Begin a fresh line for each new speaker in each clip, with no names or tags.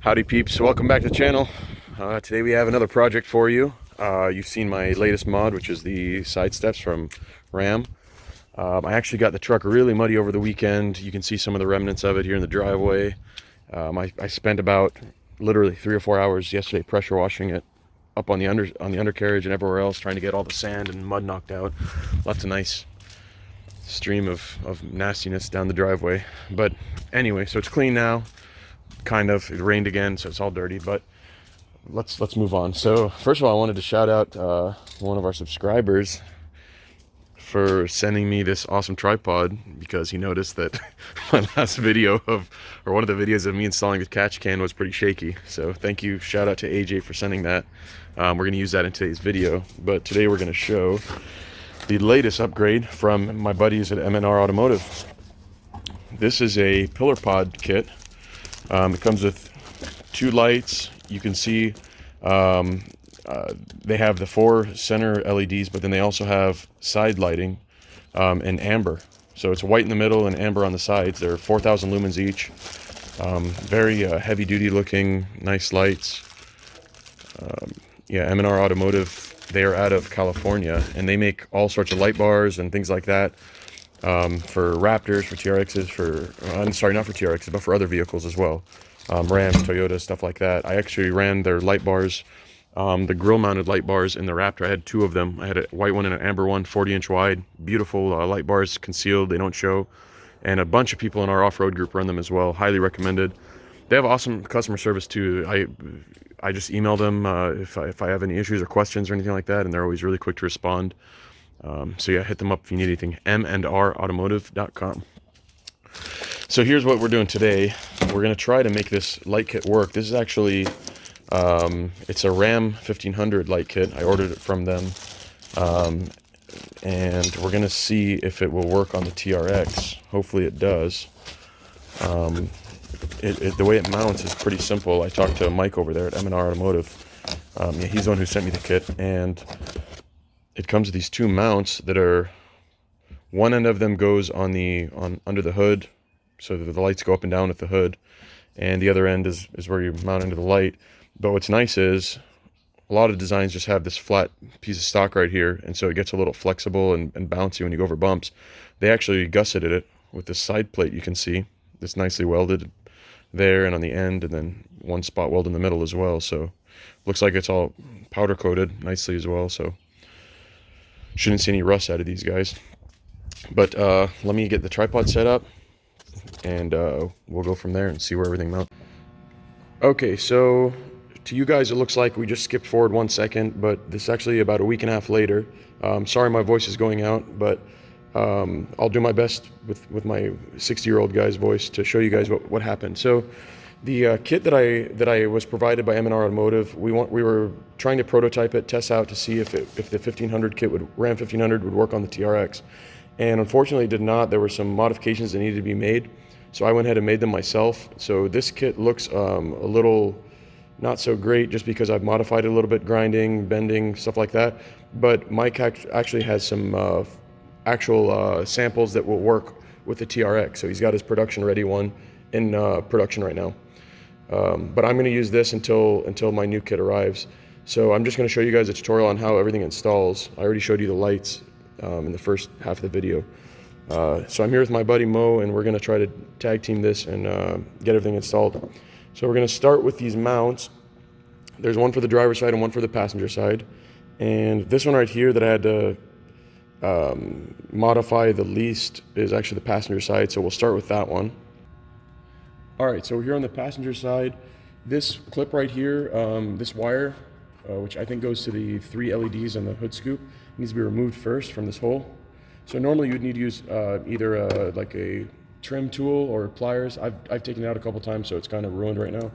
Howdy peeps, welcome back to the channel. Today we have another project for you. You've seen my latest mod, which is the side steps from Ram. I actually got the truck really muddy over the weekend. You can see some of the remnants of it here in the driveway. I spent about literally 3 or 4 hours yesterday pressure washing it up on the undercarriage and everywhere else, trying to get all the sand and mud knocked out. Left a nice stream of nastiness down the driveway. But anyway, so it's clean now. Kind of. It rained again, so it's all dirty, but let's move on. So first of all, I wanted to shout out one of our subscribers for sending me this awesome tripod, because he noticed that my last video or one of the videos of me installing the catch can was pretty shaky. So thank you, shout out to AJ for sending that. We're going to use that in today's video, but today we're going to show the latest upgrade from my buddies at M&R Automotive. This is a pillar pod kit. It comes with 2 lights. You can see they have the 4 center LEDs, but then they also have side lighting in amber. So it's white in the middle and amber on the sides. They're 4,000 lumens each. Very heavy duty looking, nice lights. Yeah, M&R Automotive, they are out of California, and they make all sorts of light bars and things like that. For Raptors, for TRXs, I'm sorry, not for TRXs, but for other vehicles as well. Ram, Toyota, stuff like that. I actually ran their light bars, the grill-mounted light bars in the Raptor. I had 2 of them. I had a white one and an amber one, 40-inch wide. Beautiful light bars, concealed, they don't show. And a bunch of people in our off-road group run them as well. Highly recommended. They have awesome customer service too. I just email them if I have any issues or questions or anything like that, and they're always really quick to respond. So yeah, hit them up if you need anything. mnrautomotive.com. So here's what we're doing today. We're going to try to make this light kit work. This is actually, it's a Ram 1500 light kit. I ordered it from them. And we're going to see if it will work on the TRX. Hopefully it does. The way it mounts is pretty simple. I talked to Mike over there at M&R Automotive. Yeah, he's the one who sent me the kit. And it comes with these 2 mounts that are, one end of them goes on under the hood, so that the lights go up and down at the hood, and the other end is where you mount into the light. But what's nice is a lot of designs just have this flat piece of stock right here, and so it gets a little flexible and bouncy when you go over bumps. They actually gusseted it with this side plate. You can see this nicely welded there and on the end, and then one spot weld in the middle as well. So looks like it's all powder coated nicely as well, so shouldn't see any rust out of these guys. But let me get the tripod set up, and we'll go from there and see where everything mounts. Okay, so to you guys it looks like we just skipped forward 1 second, but this is actually about a week and a half later. Sorry my voice is going out, but I'll do my best with my 60-year-old guy's voice to show you guys what happened. So the kit that I was provided by M&R Automotive, we were trying to prototype it, test out to see if the 1500 kit Ram 1500 would work on the TRX, and unfortunately it did not. There were some modifications that needed to be made, so I went ahead and made them myself. So this kit looks a little not so great just because I've modified it a little bit, grinding, bending, stuff like that. But Mike actually has some actual samples that will work with the TRX, so he's got his production ready one in production right now. But I'm going to use this until my new kit arrives. So I'm just going to show you guys a tutorial on how everything installs. I already showed you the lights in the first half of the video. So I'm here with my buddy Mo, and we're going to try to tag team this and get everything installed. So we're going to start with these mounts. There's one for the driver's side and one for the passenger side. And this one right here that I had to modify the least is actually the passenger side, so we'll start with that one. Alright, so we're here on the passenger side. This clip right here, this wire, which I think goes to the 3 LEDs on the hood scoop, needs to be removed first from this hole. So normally you'd need to use either like a trim tool or pliers. I've taken it out a couple times, so it's kind of ruined right now.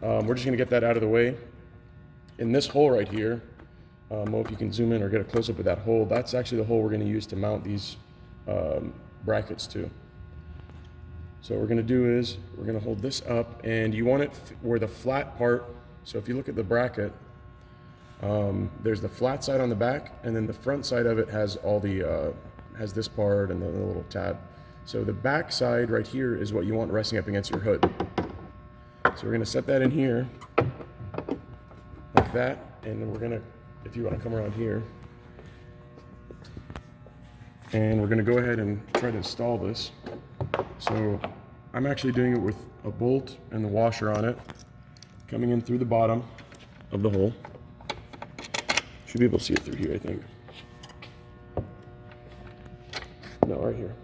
We're just going to get that out of the way. In this hole right here, Mo, if you can zoom in or get a close-up of that hole, that's actually the hole we're going to use to mount these brackets to. So what we're going to do is we're going to hold this up, and you want it where the flat part, so if you look at the bracket, there's the flat side on the back, and then the front side of it has all the has this part and the little tab. So the back side right here is what you want resting up against your hood. So we're gonna set that in here, like that, and then we're gonna, if you wanna come around here, and we're gonna go ahead and try to install this. So I'm actually doing it with a bolt and the washer on it, coming in through the bottom of the hole. Should be able to see it through here, I think. No, right here.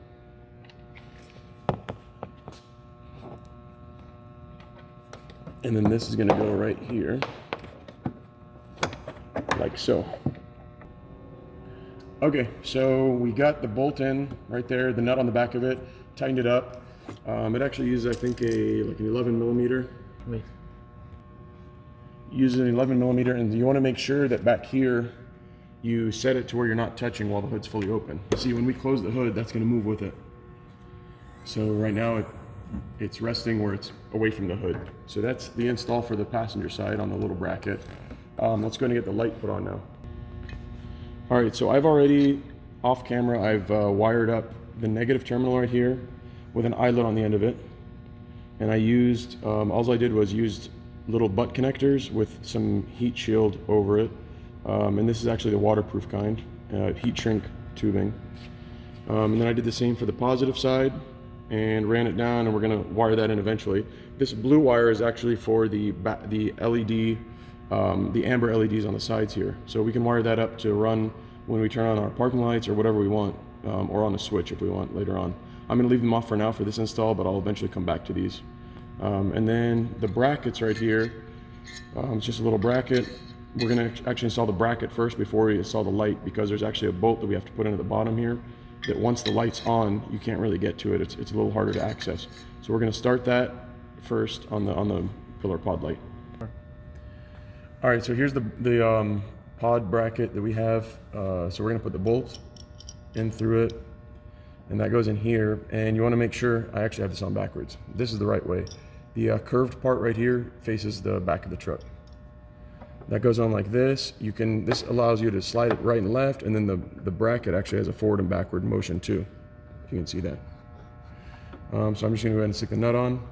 And then this is gonna go right here, like so. Okay, so we got the bolt in right there, the nut on the back of it, tightened it up. It actually uses, I think, like an 11 millimeter.
Wait.
Uses an 11 millimeter, and you want to make sure that back here you set it to where you're not touching while the hood's fully open. See, when we close the hood, that's going to move with it. So right now it's resting where it's away from the hood. So that's the install for the passenger side on the little bracket. Let's go and get the light put on now. All right, so I've already, off camera, I've wired up the negative terminal right here with an eyelet on the end of it. And I used, all I did was used little butt connectors with some heat shield over it. And this is actually the waterproof kind, heat shrink tubing. And then I did the same for the positive side and ran it down, and we're gonna wire that in eventually. This blue wire is actually for the LED, the amber LEDs on the sides here. So we can wire that up to run when we turn on our parking lights or whatever we want, or on a switch if we want later on. I'm gonna leave them off for now for this install, but I'll eventually come back to these. And then the brackets right here, it's just a little bracket. We're gonna actually install the bracket first before we install the light, because there's actually a bolt that we have to put into the bottom here that once the light's on, you can't really get to it. It's a little harder to access. So we're gonna start that first on the pillar pod light. All right, so here's the pod bracket that we have. So we're gonna put the bolt in through it, and that goes in here. And you wanna make sure, I actually have this on backwards. This is the right way. The curved part right here faces the back of the truck. That goes on like this. This allows you to slide it right and left, and then the bracket actually has a forward and backward motion too, if you can see that. So I'm just gonna go ahead and stick the nut on.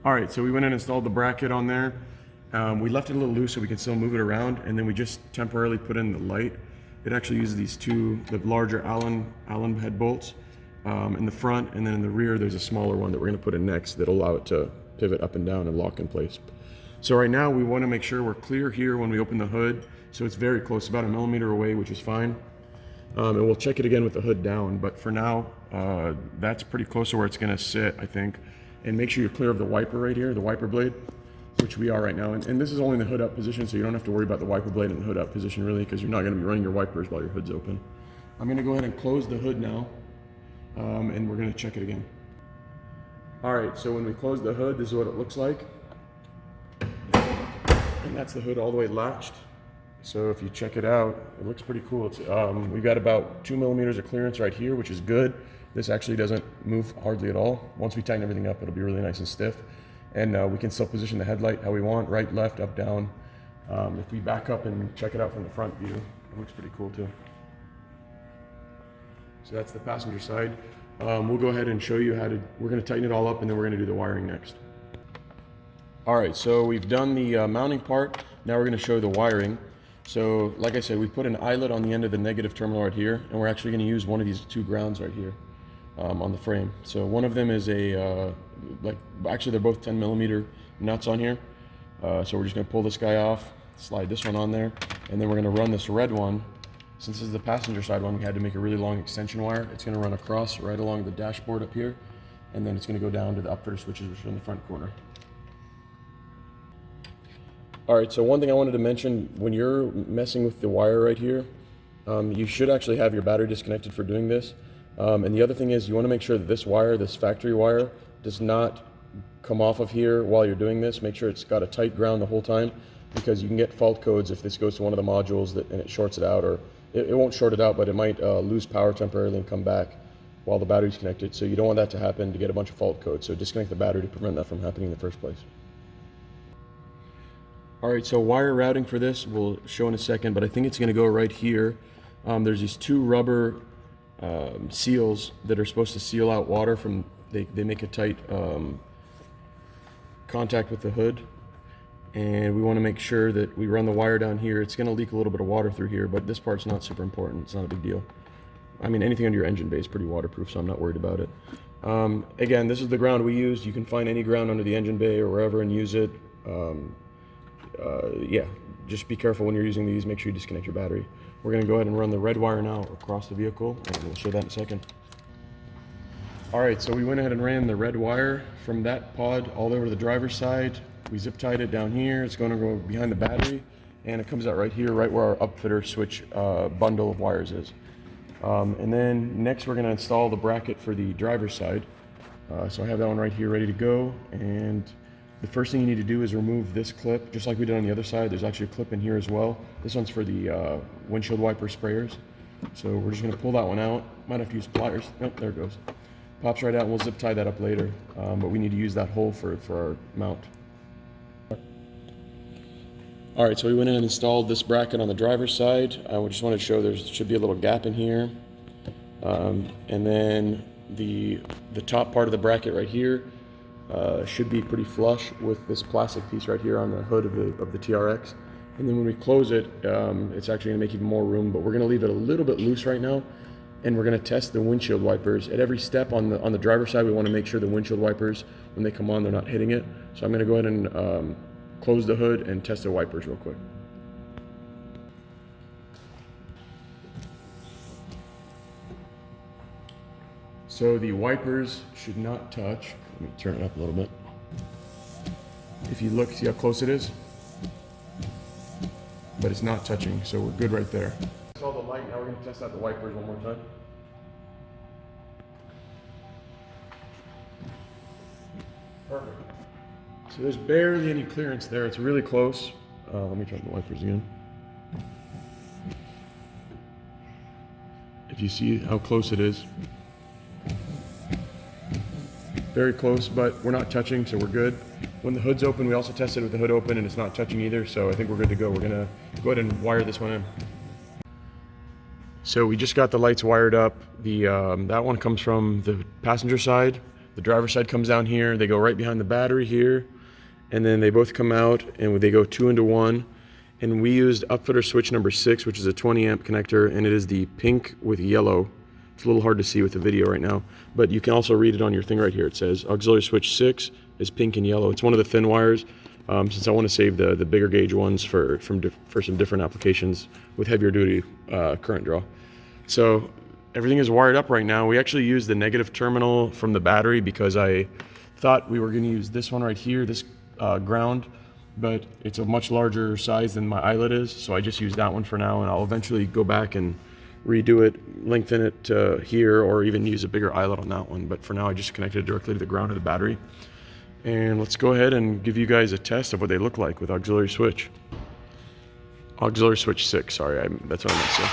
All right, so we went in and installed the bracket on there. We left it a little loose so we can still move it around, and then we just temporarily put in the light. It actually uses these two, the larger Allen head bolts in the front, and then in the rear there's a smaller one that we're gonna put in next that'll allow it to pivot up and down and lock in place. So right now we want to make sure we're clear here when we open the hood. So it's very close, about 1 millimeter away, which is fine. And we'll check it again with the hood down. But for now, that's pretty close to where it's going to sit, I think. And make sure you're clear of the wiper right here, the wiper blade, which we are right now. And this is only in the hood up position, so you don't have to worry about the wiper blade in the hood up position really, because you're not going to be running your wipers while your hood's open. I'm going to go ahead and close the hood now, and we're going to check it again. All right, so when we close the hood, this is what it looks like. And that's the hood all the way latched. So if you check it out, it looks pretty cool. It's, we've got about 2 millimeters of clearance right here, which is good. This actually doesn't move hardly at all. Once we tighten everything up, it'll be really nice and stiff. And we can still position the headlight how we want, right, left, up, down. If we back up and check it out from the front view, it looks pretty cool too. So that's the passenger side. We'll go ahead and show you we're gonna tighten it all up, and then we're gonna do the wiring next. All right, so we've done the mounting part. Now we're gonna show the wiring. So like I said, we put an eyelet on the end of the negative terminal right here, and we're actually gonna use one of these two grounds right here on the frame. So one of them is actually they're both 10 millimeter nuts on here. So we're just gonna pull this guy off, slide this one on there, and then we're gonna run this red one. Since this is the passenger side one, we had to make a really long extension wire. It's gonna run across right along the dashboard up here, and then it's gonna go down to the upfitter switches, which are in the front corner. All right, so one thing I wanted to mention, when you're messing with the wire right here, you should actually have your battery disconnected for doing this. And the other thing is you wanna make sure that this wire, this factory wire, does not come off of here while you're doing this. Make sure it's got a tight ground the whole time, because you can get fault codes if this goes to one of the modules and it shorts it out, or it won't short it out, but it might lose power temporarily and come back while the battery's connected. So you don't want that to happen to get a bunch of fault codes. So disconnect the battery to prevent that from happening in the first place. All right, so wire routing for this we'll show in a second, but I think it's gonna go right here. There's these two rubber seals that are supposed to seal out water from They make a tight contact with the hood, and we want to make sure that we run the wire down here. It's going to leak a little bit of water through here, but this part's not super important. It's not a big deal. I mean, anything under your engine bay is pretty waterproof, so I'm not worried about it. Again, this is the ground we used. You can find any ground under the engine bay or wherever and use it. Yeah, just be careful when you're using these. Make sure you disconnect your battery. We're going to go ahead and run the red wire now across the vehicle, and we'll show that in a second. All right, so we went ahead and ran the red wire from that pod all over to the driver's side. We zip tied it down here. It's going to go behind the battery, and it comes out right here, right where our upfitter switch bundle of wires is. And then next we're going to install the bracket for the driver's side. So I have that one right here ready to go, and the first thing you need to do is remove this clip, just like we did on the other side. There's actually a clip in here as well. This one's for the windshield wiper sprayers. So we're just going to pull that one out. Might have to use pliers. Nope, there it goes. Pops right out, and we'll zip tie that up later. But we need to use that hole for our mount. All right, so we went in and installed this bracket on the driver's side. I just wanted to show there should be a little gap in here. And then the top part of the bracket right here should be pretty flush with this plastic piece right here on the hood of the TRX. And then when we close it, it's actually gonna make even more room, but we're gonna leave it a little bit loose right now. And we're gonna test the windshield wipers. At every step on the driver's side, we wanna make sure the windshield wipers, when they come on, they're not hitting it. So I'm gonna go ahead and close the hood and test the wipers real quick. So the wipers should not touch. Let me turn it up a little bit. If you look, see how close it is? But it's not touching, so we're good right there. Saw the light, now we're gonna test out the wipers one more time. Perfect. So there's barely any clearance there. It's really close. Let me turn the wipers again. If you see how close it is. Very close, but we're not touching, so we're good. When the hood's open, we also tested with the hood open, and it's not touching either, so I think we're good to go. We're gonna go ahead and wire this one in. So we just got the lights wired up. That one comes from the passenger side. The driver's side comes down here. They go right behind the battery here. And then they both come out and they go 2 into 1. And we used upfitter switch number 6, which is a 20 amp connector, and it is the pink with yellow. It's a little hard to see with the video right now, but you can also read it on your thing right here. It says auxiliary switch 6 is pink and yellow. It's one of the thin wires, since I want to save the bigger gauge ones for some different applications with heavier duty current draw. So everything is wired up right now. We actually used the negative terminal from the battery because I thought we were going to use this one right here, this ground, but it's a much larger size than my eyelet is, so I just used that one for now, and I'll eventually go back and redo it, lengthen it to here, or even use a bigger eyelet on that one. But for now, I just connected it directly to the ground of the battery. And let's go ahead and give you guys a test of what they look like with auxiliary switch. Auxiliary switch 6, sorry, that's what I meant to say.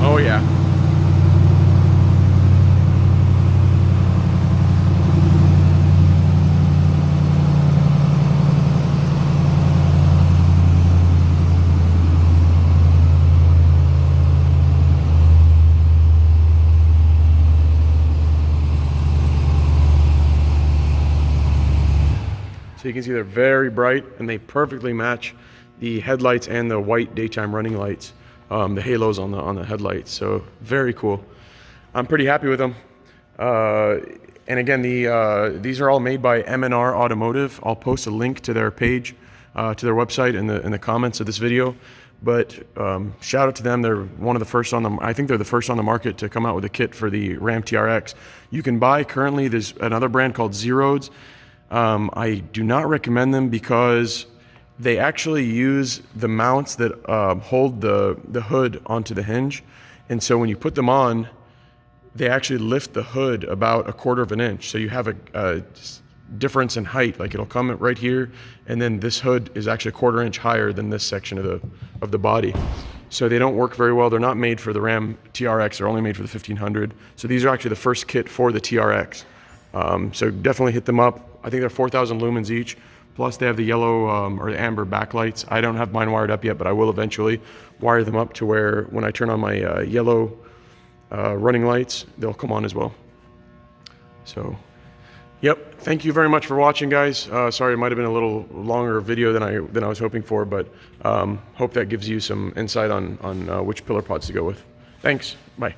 Oh yeah. So you can see they're very bright, and they perfectly match the headlights and the white daytime running lights, the halos on the headlights. So very cool. I'm pretty happy with them. And again, these are all made by M&R Automotive. I'll post a link to their page, to their website in the comments of this video. But shout out to them. They're one of the first I think they're the first on the market to come out with a kit for the Ram TRX. You can buy currently, there's another brand called Zerodes. I do not recommend them because they actually use the mounts that hold the hood onto the hinge. And so when you put them on, they actually lift the hood about 1/4 of an inch. So you have a difference in height. Like it'll come right here, and then this hood is actually 1/4 inch higher than this section of the body. So they don't work very well. They're not made for the Ram TRX. They're only made for the 1500. So these are actually the first kit for the TRX. So definitely hit them up. I think they're 4,000 lumens each. Plus they have the yellow or the amber backlights. I don't have mine wired up yet, but I will eventually wire them up to where when I turn on my yellow running lights, they'll come on as well. So, yep. Thank you very much for watching, guys. Sorry, it might have been a little longer video than I was hoping for, but hope that gives you some insight on which pillar pods to go with. Thanks. Bye.